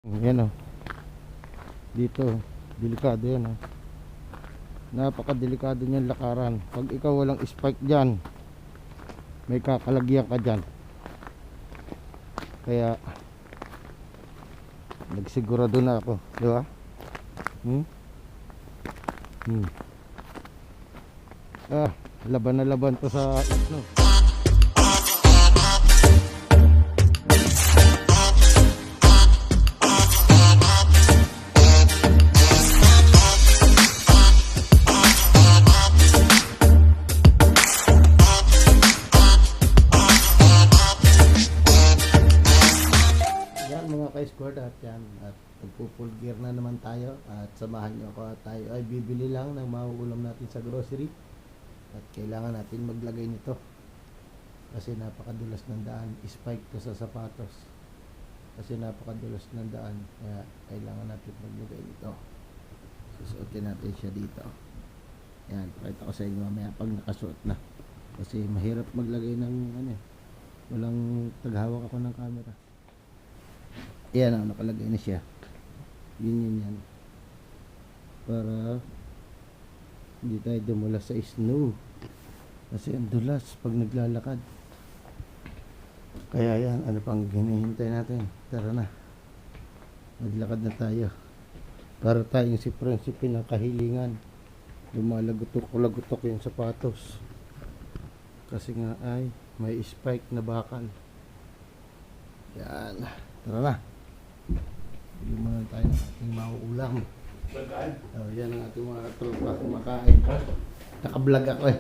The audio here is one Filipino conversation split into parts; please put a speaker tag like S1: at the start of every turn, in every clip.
S1: Yan o. Dito, delikado yan o. Napakadelikado niyan lakaran. Pag ikaw walang spike dyan, may kakalagyan ka dyan. Kaya nagsigurado na ako, di ba? Laban na laban to sa isno. Squad at yan, at magpo-full gear na naman tayo at samahan nyo ako at tayo ay bibili lang ng mauulam natin sa grocery at kailangan natin maglagay nito kasi napakadulas ng daan. Spike to sa sapatos kasi napakadulas ng daan, kaya kailangan natin maglagay nito. Susuotin natin siya dito. Yan, pakita ko sa inyo mamaya pag nakasuot na kasi mahirap maglagay ng walang taghawak ako ng camera. Yan, nakalagay na siya. Yan. Para hindi tayo dumula sa snow. Kasi ang dulas pag naglalakad. Kaya yan, ano pang hinihintay natin? Tara na. Maglakad na tayo. Para tayong si Prinsipe ng kahilingan. Lumalagutok-lagutok yung sapatos. Kasi nga ay may spike na bakal. Yan. Tara na. Bili muna tayo ng ating mauulam. Yan ang ating mga tropa kumakain. Naka-vlog ako eh.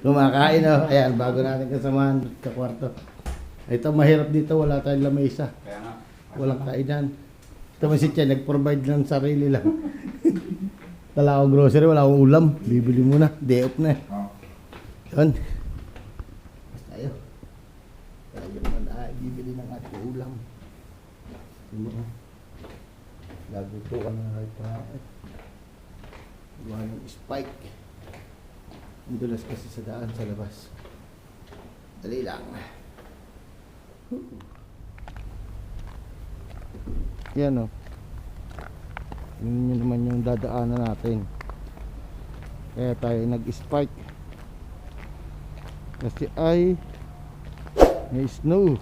S1: Kumakain o. Ayan, bago natin kasamahan sa kwarto. Ito mahirap dito, wala tayong lamesa. Walang kainan. Ito man si Chen, nag-provide ng sarili lang. Wala akong grocery, wala akong ulam. Bibili muna, day off na. Yun. Basta tayo. Tayo naman ay bibili ng ating ulam. Lagutukan na rin pa. Gawa ng spike. Ang dulas kasi sa daan sa labas. Dali lang. Yan o. Yun naman yung dadaanan natin. Kaya tayo nag-spike. Kasi ay may snow.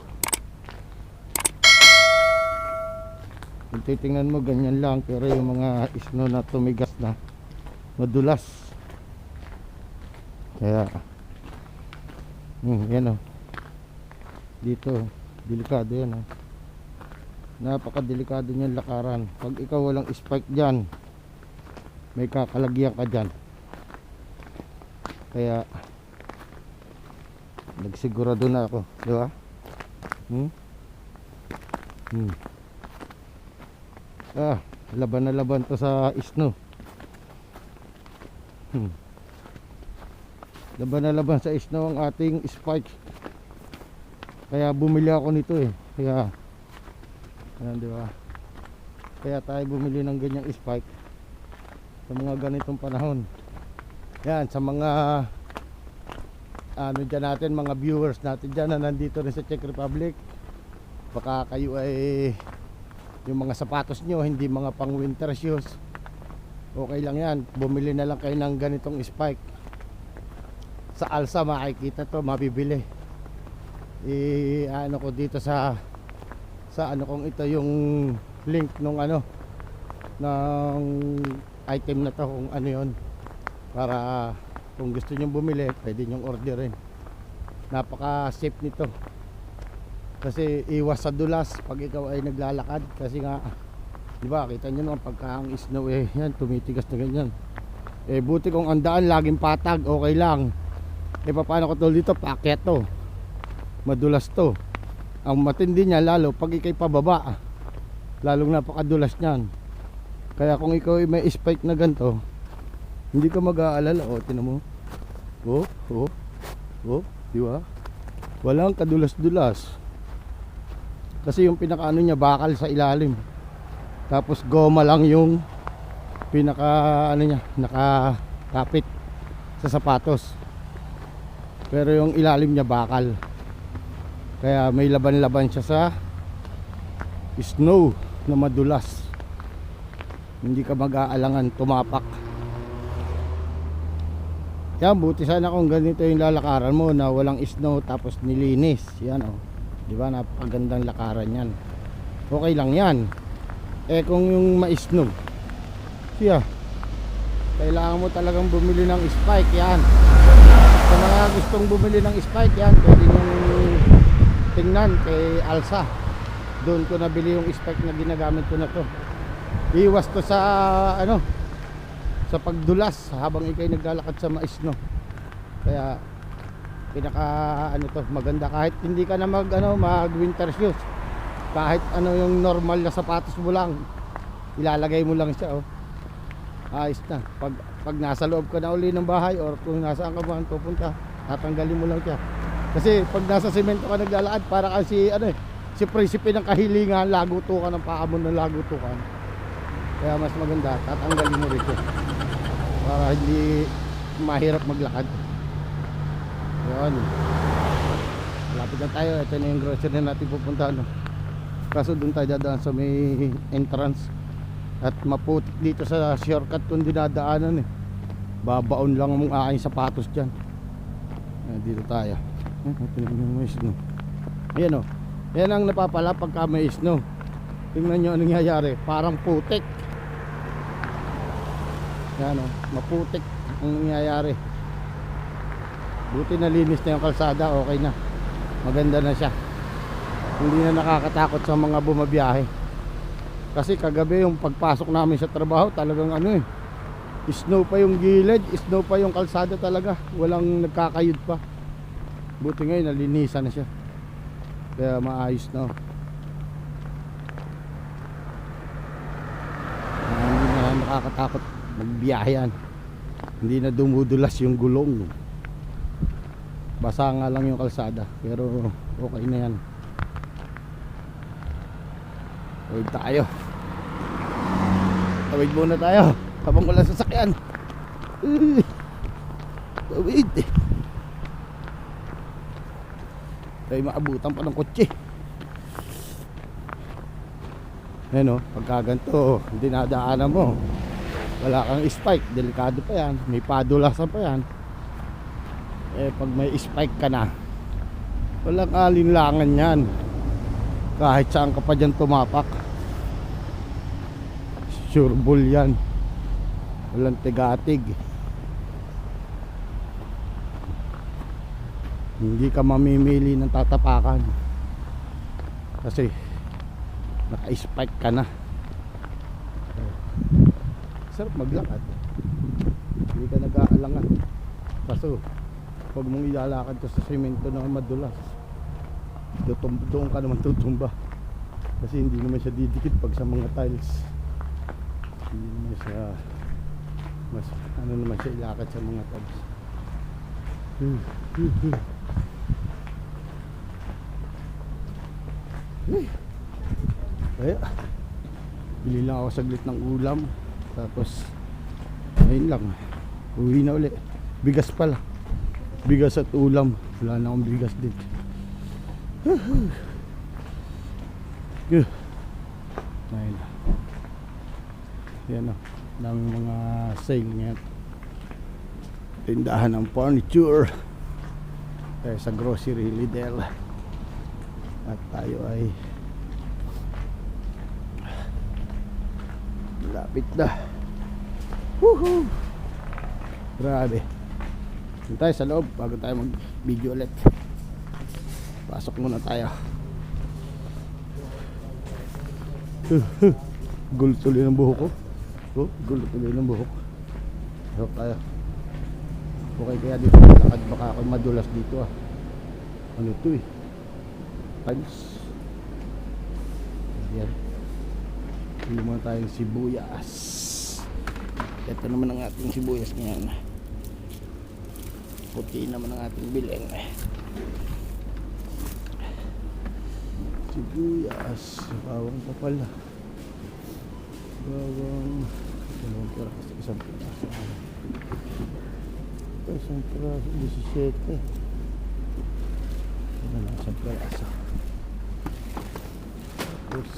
S1: Kung titingnan mo ganyan lang, pero yung mga snow na tumigas na madulas. Kaya yan o. Dito delikado yan o. Napakadelikado niyan lakaran. Pag ikaw walang spike dyan, may kakalagyan ka dyan. Kaya nagsigurado na ako, di ba? Laban na laban to sa snow. Laban na laban sa snow ang ating spike. Kaya bumili ako nito eh. Kaya ayan, di ba? Kaya tayo bumili ng ganyang spike sa mga ganitong panahon. Yan, sa mga dyan natin, mga viewers natin dyan na nandito rin sa Czech Republic, baka kayo ay yung mga sapatos nyo hindi mga pang winter shoes, okay lang yan, bumili na lang kayo ng ganitong spike. Sa Alsa makikita to, mabibili. Ano ko dito sa ano kung ito yung link nung ng item na to, kung ano yun, para kung gusto nyo bumili pwede nyong orderin. Napaka safe nito kasi iwas sa dulas pag ikaw ay naglalakad. Kasi nga, di ba, kita nyo naman pagka ang snow yan, tumitigas na ganyan. Buti kung ang daan laging patag, okay lang. Paano ko to dito, paakyat to, madulas to. Ang matindi niya lalo pag ikay pababa, lalong napakadulas niyan. Kaya kung ikaw ay may spike na ganito, hindi ka mag-aalala. Tinan mo, di ba? Walang kadulas-dulas. Kasi yung pinakaano niya bakal sa ilalim. Tapos goma lang yung pinaka niya, nakakapit sa sapatos. Pero yung ilalim niya bakal. Kaya may laban-laban siya sa snow na madulas. Hindi ka mag-aalangan tumapak. Yan, buti sana kung ganito yung lalakaran mo na walang snow tapos nilinis. Yan oh. Di ba, napakagandang lakaran yan. Okay lang yan. Eh kung yung ma-snow, siya, kailangan mo talagang bumili ng spike yan. Sa mga gustong bumili ng spike yan, pwede nyo tingnan kay Alsa. Doon ko nabili yung spike na ginagamit ko na to. Iwas to sa ano, sa pagdulas habang ikay naglalakad sa mais, no. Kaya pinaka ano to, maganda kahit hindi ka na mag winter shoes. Kahit ano yung normal na sapatos mo lang, ilalagay mo lang siya, oh. Ayos na. Pag nasa loob ka na uli ng bahay or kung nasaan ka man pupunta, tatanggalin mo lang siya. Kasi pag nasa semento ka naglalakad, para kasi si prinsipe ng kahilingan, laguto ka ng paa mo ng laguto ka. Kaya mas maganda, tatanggalin mo rito para hindi mahirap maglakad. Yan. Malapit na tayo. Ito na yung grocery na natin pupuntahan, no? Kaso doon tayo dadaan sa may entrance. At maputik dito sa shortcut kung dinadaanan eh. Babaon lang ang aking sapatos dyan. Dito tayo. Ito na yung may snow. Ayan o. Yan ang napapala pagka may snow. Tingnan nyo anong nangyayari. Parang putik. Yan o. Maputik ang nangyayari. Buti nalinis na yung kalsada. Okay na. Maganda na siya. Hindi na nakakatakot sa mga bumabiyahe. Kasi kagabi yung pagpasok namin sa trabaho, talagang snow pa yung gilid, snow pa yung kalsada talaga. Walang nagkakayod pa. Buti ngayon nalinisan na siya. Kaya maayos na. Hindi na nakakatakot magbiyahe yan. Hindi na dumudulas yung gulong. Basa nga lang yung kalsada, pero okay na yan. Tawid tayo. Tawid muna tayo habang wala sasakyan. Tawid. Tayo maabutan pa ng kotse. Ayan o, pagka ganito dinadaanan mo, wala kang spike, delikado pa yan. May padulasan pa yan. Eh pag may spike ka na, walang alinlangan yan. Kahit saan ka pa dyan tumapak, sure bull yan. Walang tigatig. Hindi ka mamimili ng tatapakan kasi naka-spike ka na. Sarap maglakad, hindi ka nag-aalangan. Kaso pag mong ilalakad ka sa semento na madulas, doon ka naman tutumba. Kasi hindi naman siya didikit pag sa mga tiles. Hindi naman siya mas naman siya ilakad sa mga tiles. Kaya bili lang ako saglit ng ulam, tapos ayun lang, uwi na uli. Bigas pala, bigas at ulam. Wala na akong bigas din. Ayun. Yan o, daming mga sale ngayon. Tindahan ng furniture tayo sa grocery Lidl. At tayo ay lapit na. Woohoo! Grabe. Doon tayo sa loob bago tayo mag video ulit. Pasok muna tayo. Gulo tuloy ng buhok ko. Gulo tuloy ng buhok. Pasok tayo. Okay, kaya dito lakad, baka ako madulas dito ah. Ano ito eh, times. Yan. Pili muna tayong sibuyas. Ito naman ang ating sibuyas ngayon. Puti naman ang ating bileng. Sibuyas. Bawang pa pala. Bawang. Dalawang piraso, isang piraso. Isang piraso, 17. Ano na, isang piraso. Tapos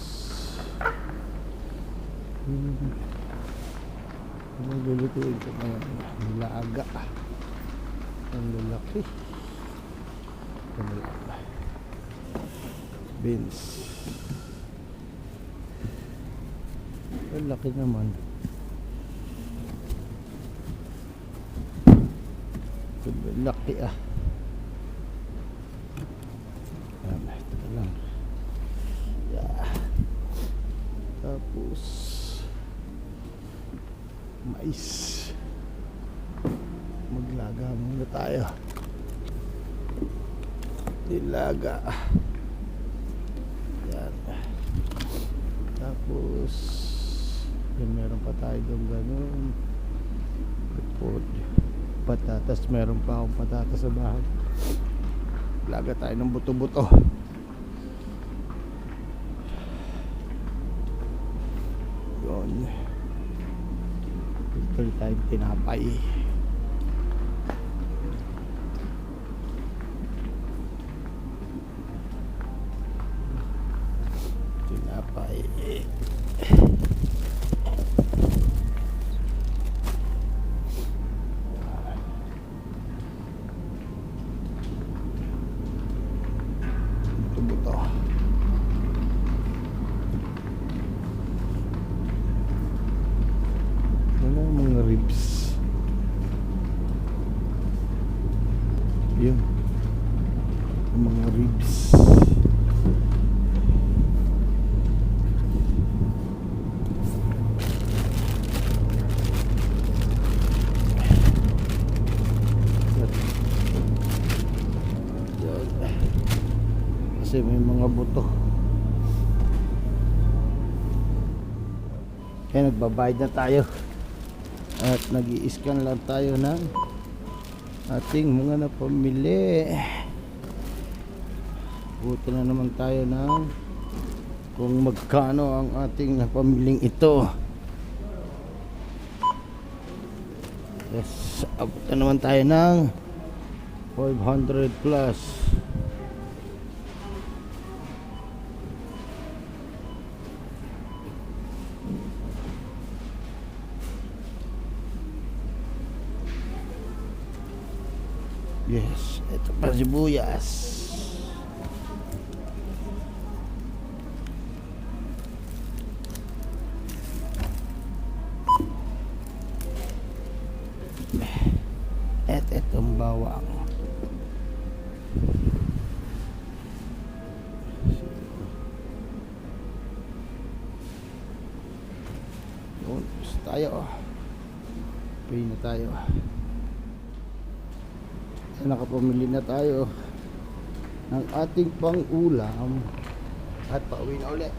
S1: Lulutuin ko ngayon. Nilaga. Ang lalaki. Ito beans. Ang laki naman. Ito laki ah. Ito lang. Yeah. Tapos mais. Maglaga muna tayo. Nilaga. Yan. Tapos yan, meron pa tayo doon ganun. Kapod. Patatas, meron pa akong patatas sa bahay. Laga tayo ng buto-buto. Yun. Ito tayo tinapay. Tinapay. Buto-buto. Ano mga ribs? Yun. Mga ribs. Kasi may mga buto. Kaya nagbabayad na tayo. At nag-i-scan lang tayo ng ating mga napamili. Buto na naman tayo ng kung magkano ang ating napamiling ito. Yes, abot na naman tayo ng 500 plus. Yes, ito pa sibuyas. At itong bawang. Yun, tayo. Pay na tayo. Nakapamili na tayo ng ating pang-ulam at pauwi na ulit.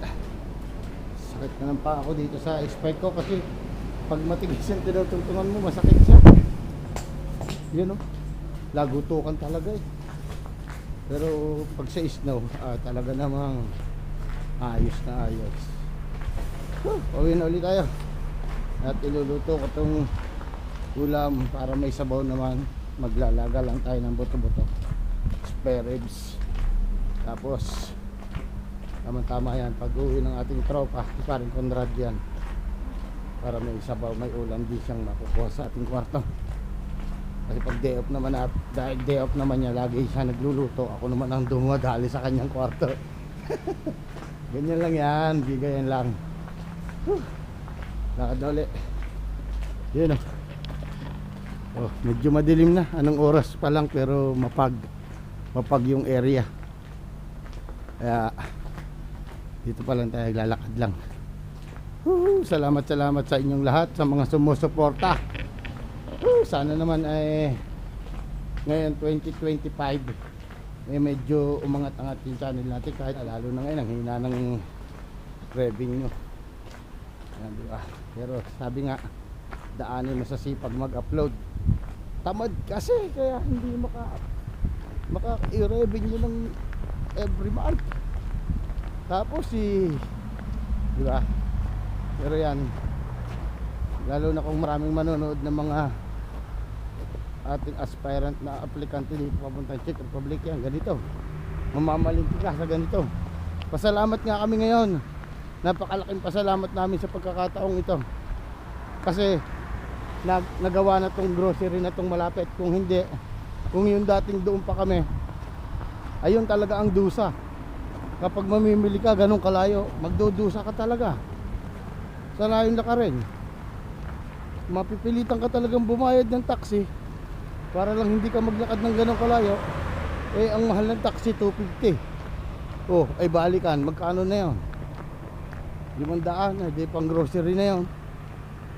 S1: Sakit na ng paa ako dito sa spike ko kasi pag matigas yung tinutungtungan mo masakit siya. Yun o, lagutukan talaga eh. Pero pag sa snow talaga namang ayos na ayos. Pauwi na ulit tayo at iluluto ko itong ulam para may sabaw naman. Maglalaga lang tayo ng buto-buto, spare ribs. Tapos tama-tama yan pag uwi ng ating tropa, parang Conrad yan, para may sabaw, may ulam din siyang makukuha sa ating kwarto. Kasi pag day off naman, at dahil day off naman niya, lagi siya nagluluto, ako naman ang dumadali sa kanyang kwarto. Ganyan lang yan, bigayan lang. Lakad na ulit. Yun o. Oh, medyo madilim na. Anong oras pa lang pero mapag yung area. Kaya dito pa lang tayo lalakad lang. Salamat sa inyong lahat, sa mga sumusuporta. Sana naman ay ngayon 2025 medyo umangat ang ating channel natin, kahit lalo na ngayon ang hina ng revenue. Yan, diba? Pero sabi nga, daanin mo sa sipag mag-upload. Tamad kasi, kaya hindi maka-i-revenue ng every month. Tapos diba? Pero yan, lalo na kung maraming manonood ng mga ating aspirant na aplikante dito papuntang Czech Republic, yan ganito, mamamalingki ka sa ganito. Pasalamat nga kami ngayon napakalaking pasalamat namin sa pagkakataong ito. Kasi nagawa na tong grocery na tong malapit. Kung hindi, kung yung dating doon pa kami, ayun talaga ang dusa. Kapag mamimili ka ganun kalayo, magdudusa ka talaga. Sa layong lakarin, mapipilitan ka talagang bumayad ng taxi para lang hindi ka maglakad ng ganun kalayo. Eh ang mahal ng taxi 250. Oh, ay balikan, magkano na yun? 500, di pang grocery na yun.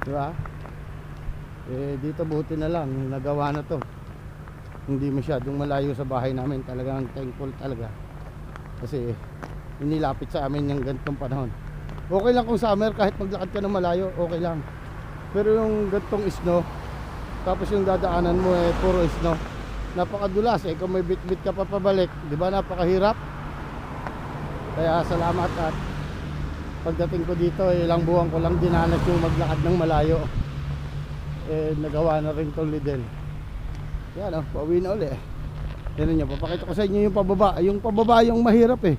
S1: Diba? Eh dito buti na lang, nagawa na to. Hindi masyadong malayo sa bahay namin. Talagang thankful talaga. Kasi inilapit sa amin yung ganitong panahon. Okay lang kung summer, kahit maglakad ka ng malayo, okay lang. Pero yung gantong snow, tapos yung dadaanan mo eh puro snow, napakadulas eh. Kung may bit-bit ka pa pabalik, di ba, napakahirap. Kaya salamat. At pagdating ko dito, ilang buwan ko lang dinanas yung maglakad ng malayo. Eh nagawa na rin tong Lidl. Yan o, pauwi na uli. Yan nyo, papakita ko sa inyo yung pababa. Yung pababa yung mahirap eh.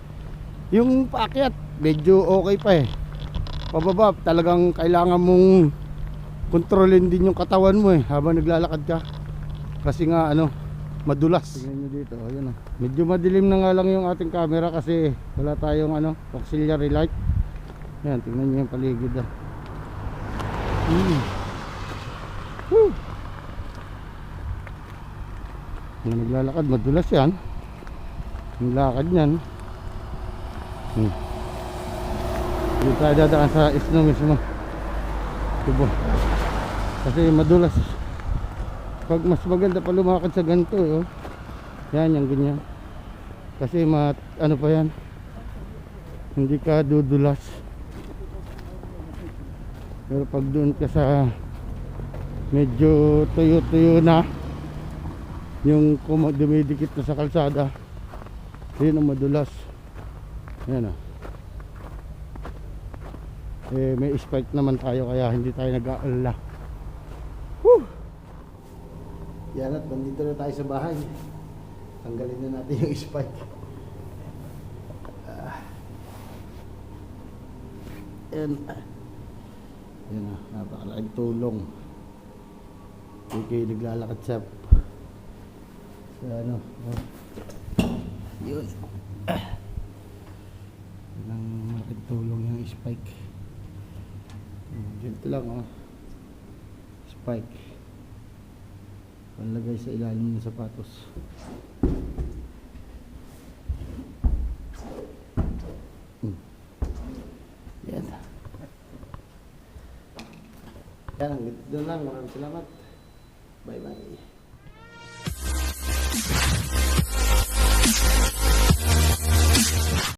S1: Yung paakyat medyo okay pa eh. Pababa talagang kailangan mong kontrolin din yung katawan mo eh habang naglalakad ka. Kasi nga ano, madulas. Tingnan nyo dito, ayun o. Medyo madilim na nga lang yung ating camera kasi wala tayong ano, auxiliary light. Yan, tingnan nyo yung paligid ah. Woo! Yung naglalakad, madulas yan. Yung lakad nyan. Hindi tayo dadaan sa snow mismo. Diba? Kasi madulas. Pag mas maganda pa lumakad sa ganito oh. Yan, yung ganyan. Kasi ano pa yan, hindi ka dudulas. Pero pag doon ka sa medyo tuyo-tuyo na, yung dumidikit na sa kalsada, yun ang madulas. Yan o. Eh may spike naman tayo kaya hindi tayo nag-aalala. Yan, at nandito na tayo sa bahay. Tanggalin na natin yung spike. Yan. Yan o, napakalaking tulong. Hindi kayo naglalakad sa ano, yun. Yun ang malaking tulong yung spike. Dito lang oh, spike panlagay sa ilalim ng sapatos. Yan. Yan, doon lang. Maraming salamat. Bye bye.